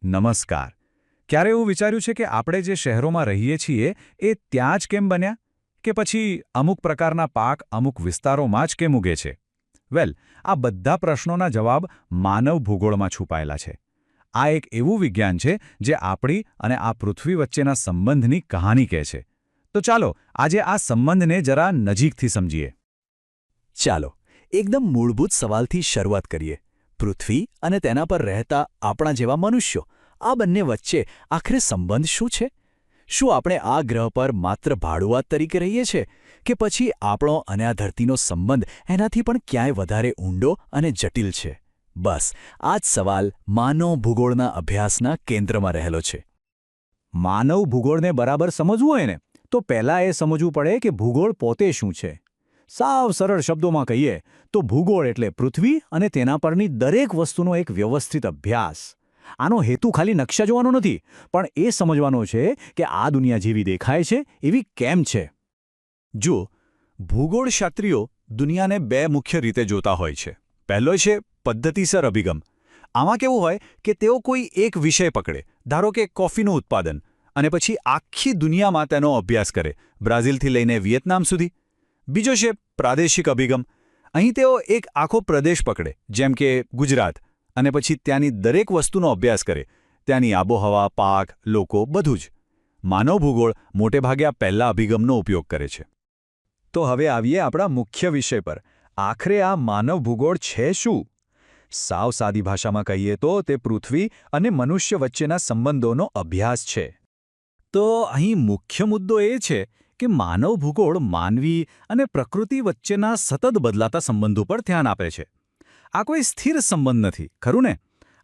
નમસ્કાર. ક્યારે એવું વિચાર્યું છે કે આપણે જે શહેરોમાં રહીએ છીએ એ ત્યાં જ કેમ બન્યા? કે પછી અમુક પ્રકારના પાક અમુક વિસ્તારોમાં જ કેમ ઉગે છે? આ બધા પ્રશ્નોના જવાબ માનવ ભૂગોળમાં છુપાયેલા છે. આ એક એવું વિજ્ઞાન છે જે આપણી અને આ પૃથ્વી વચ્ચેના સંબંધની કહાની કહે છે. તો ચાલો આજે આ સંબંધને જરા નજીકથી સમજીએ. ચાલો એકદમ મૂળભૂત સવાલથી શરૂઆત કરીએ. પૃથ્વી અને તેના પર રહેતા આપણા જેવા મનુષ્યો, આ બંને વચ્ચે આખરે સંબંધ શું છે? શું આપણે આ ગ્રહ પર માત્ર ભાડુઆત તરીકે રહીએ છીએ કે પછી આપણો અને આ ધરતીનો સંબંધ એનાથી પણ ક્યાંય વધારે ઊંડો અને જટિલ છે? બસ આ જ સવાલ માનવ ભૂગોળના અભ્યાસના કેન્દ્રમાં રહેલો છે. માનવ ભૂગોળને બરાબર સમજવું હોય ને તો પહેલાં એ સમજવું પડે કે ભૂગોળ પોતે શું છે. સાવ સરળ શબ્દોમાં કહીએ તો ભૂગોળ એટલે પૃથ્વી અને તેના પરની દરેક વસ્તુનો એક વ્યવસ્થિત અભ્યાસ. આનો હેતુ ખાલી નકશા જોવાનો નથી, પણ એ સમજવાનો છે કે આ દુનિયા જેવી દેખાય છે એવી કેમ છે. જુઓ, ભૂગોળશાસ્ત્રીઓ દુનિયાને બે મુખ્ય રીતે જોતા હોય છે. પહેલો છે પદ્ધતિસર અભિગમ. આમાં કેવું હોય કે તેઓ કોઈ એક વિષય પકડે, ધારો કે કોફીનું ઉત્પાદન, અને પછી આખી દુનિયામાં તેનો અભ્યાસ કરે, બ્રાઝિલથી લઈને વિયેતનામ સુધી. બીજો છે પ્રાદેશિક અભિગમ. અહીં તેઓ એક આખો પ્રદેશ પકડે, જેમ કે ગુજરાત, અને પછી ત્યાંની દરેક વસ્તુનો અભ્યાસ કરે, ત્યાંની આબોહવા, પાક, લોકો, બધું જ. માનવ ભૂગોળ મોટેભાગે આ પહેલા અભિગમનો ઉપયોગ કરે છે. તો હવે આવીએ આપણા મુખ્ય વિષય પર. આખરે આ માનવ ભૂગોળ છે શું? સાવ સાદી ભાષામાં કહીએ તો તે પૃથ્વી અને મનુષ્ય વચ્ચેના સંબંધોનો અભ્યાસ છે. તો અહીં મુખ્ય મુદ્દો એ છે કે માનવ ભૂગોળ માનવી અને પ્રકૃતિ વચ્ચેના સતત બદલાતા સંબંધો પર ધ્યાન આપે છે. આ કોઈ સ્થિર સંબંધ નથી, ખરું ને?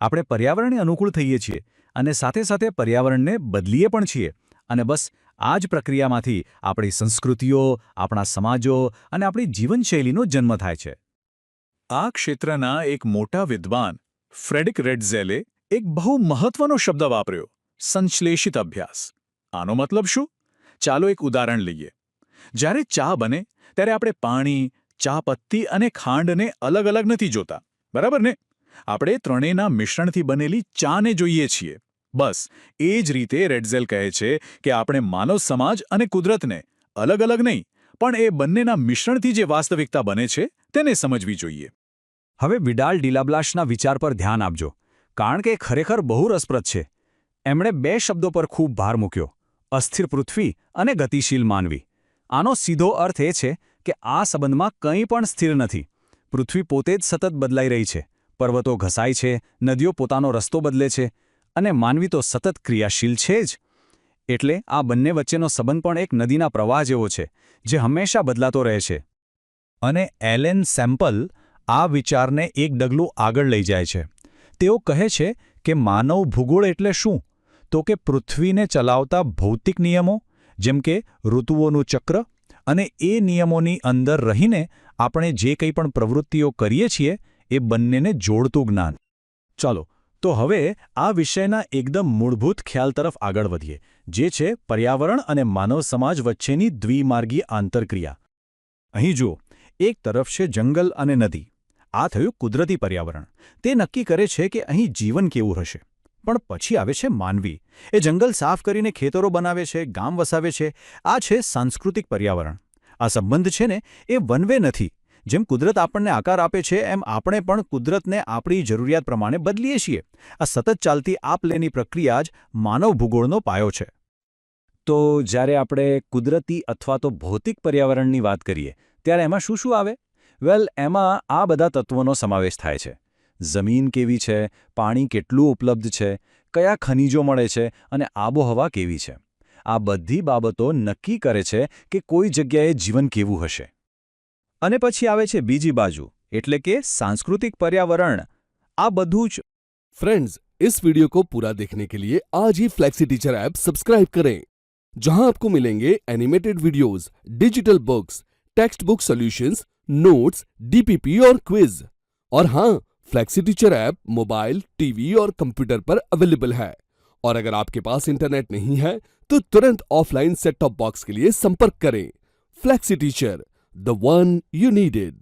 આપણે પર્યાવરણને અનુકૂળ થઈએ છીએ અને સાથે સાથે પર્યાવરણને બદલીએ પણ છીએ. અને બસ આ જ પ્રક્રિયામાંથી આપણી સંસ્કૃતિઓ, આપણા સમાજો અને આપણી જીવનશૈલીનો જન્મ થાય છે. આ ક્ષેત્રના એક મોટા વિદ્વાન ફ્રેડરિક રેડઝેલે એક બહુ મહત્વનો શબ્દ વાપર્યો: સંશ્લેષિત અભ્યાસ. આનો મતલબ શું? ચાલો એક ઉદાહરણ લઈએ. જ્યારે ચા બને ત્યારે આપણે પાણી, ચા પત્તી અને ખાંડને અલગ અલગ નથી જોતા, બરાબર ને? આપણે ત્રણેયના મિશ્રણથી બનેલી ચાને જોઈએ છીએ. બસ એ જ રીતે રેડઝેલ કહે છે કે આપણે માનવ સમાજ અને કુદરતને અલગ અલગ નહીં, પણ એ બંનેના મિશ્રણથી જે વાસ્તવિકતા બને છે તેને સમજવી જોઈએ. હવે વિડાલ ડિલાબ્લાશના વિચાર પર ધ્યાન આપજો, કારણ કે એ ખરેખર બહુ રસપ્રદ છે. એમણે બે શબ્દો પર ખૂબ ભાર મૂક્યો: અસ્થિર પૃથ્વી અને ગતિશીલ માનવી. આનો સીધો અર્થ એ છે કે આ સંબંધમાં કંઈ પણ સ્થિર નથી. પૃથ્વી પોતે જ સતત બદલાઈ રહી છે, પર્વતો ઘસાય છે, નદીઓ પોતાનો રસ્તો બદલે છે, અને માનવી તો સતત ક્રિયાશીલ છે જ. એટલે આ બંને વચ્ચેનો સંબંધ પણ એક નદીના પ્રવાહ જેવો છે, જે હંમેશા બદલાતો રહે છે. અને એલેન સેમ્પલ આ વિચારને એક ડગલું આગળ લઈ જાય છે. તેઓ કહે છે કે માનવ ભૂગોળ એટલે શું? તો કે પૃથ્વીને ચલાવતા ભૌતિક નિયમો, જેમ કે ઋતુઓનું ચક્ર, અને એ નિયમોની અંદર રહીને આપણે જે કંઈ પણ પ્રવૃત્તિઓ કરીએ છીએ એ બંનેને જોડતું જ્ઞાન. ચાલો તો હવે આ વિષયના એકદમ મૂળભૂત ખ્યાલ તરફ આગળ વધીએ, જે છે પર્યાવરણ અને માનવ સમાજ વચ્ચેની દ્વિમાર્ગી આંતરક્રિયા. અહીં જુઓ, એક તરફ છે જંગલ અને નદી. આ થયું કુદરતી પર્યાવરણ. તે નક્કી કરે છે કે અહીં જીવન કેવું હશે. પણ પછી આવે છે માનવી. એ જંગલ સાફ કરીને ખેતરો બનાવે છે, ગામ વસાવે છે. આ છે સાંસ્કૃતિક પર્યાવરણ. આ સંબંધ છે ને એ વન વે નથી. જેમ કુદરત આપણને આકાર આપે છે એમ આપણે પણ કુદરતને આપણી જરૂરિયાત પ્રમાણે બદલીએ છીએ. આ સતત ચાલતી આપ-લેની પ્રક્રિયા જ માનવ ભૂગોળનો પાયો છે. તો જ્યારે આપણે કુદરતી અથવા તો ભૌતિક પર્યાવરણની વાત કરીએ ત્યારે એમાં શું શું આવે? એમાં આ બધા તત્વોનો સમાવેશ થાય છે. જમીન કેવી છે, પાણી કેટલું ઉપલબ્ધ છે, કયા ખનિજો મળે છે, અને આબોહવા કેવી છે. આ બધી બાબતો નક્કી કરે છે કે કોઈ જગ્યાએ જીવન કેવું હશે. અને પછી આવે છે બીજી બાજુ, એટલે કે सांस्कृतिक पर्यावरण. આ બધું જ. फ्रेंड्स, इस वीडियो को पूरा देखने के लिए आज ही फ्लेक्सी टीचर ऐप सब्सक्राइब करें, जहां आपको मिलेंगे animated videos, digital books, text book solutions, notes, DPP और क्विज. और हाँ, flexi teacher app mobile, TV और कंप्यूटर पर अवेलेबल है. और अगर आपके पास इंटरनेट नहीं है तो तुरंत ऑफलाइन सेट टॉप बॉक्स के लिए संपर्क करें. Flexi teacher, the one you needed.